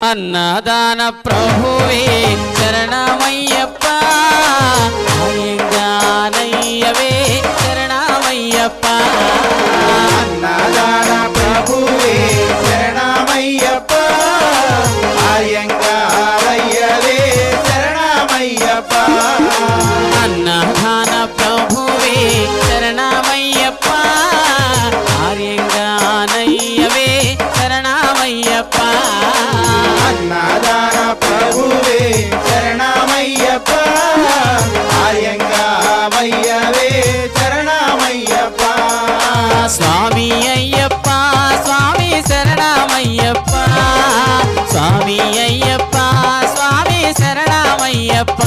అన్నదాన ప్రభువే శరణమయ్యప్ప అయ్యంగానయ్యవే శరణమయ్యప్ప అన్నదాన ప్రభువే శరణమయ్యప్ప అయ్యంగారయ్యవే శరణమయ్యప్ప అన్నదాన ప్రభువే శరణమయ్యప్ప అయ్యంగానయ్యవే శరణమయ్యప్ప అన్నదాన ప్రభువే శరణమయ్యప్ప అయ్యంగారయ్యవే శరణమయ్యప్ప స్వామి అయ్యప్ప స్వామి శరణమయ్యప్ప స్వామి అయ్యప్ప స్వామి శరణమయ్యప్ప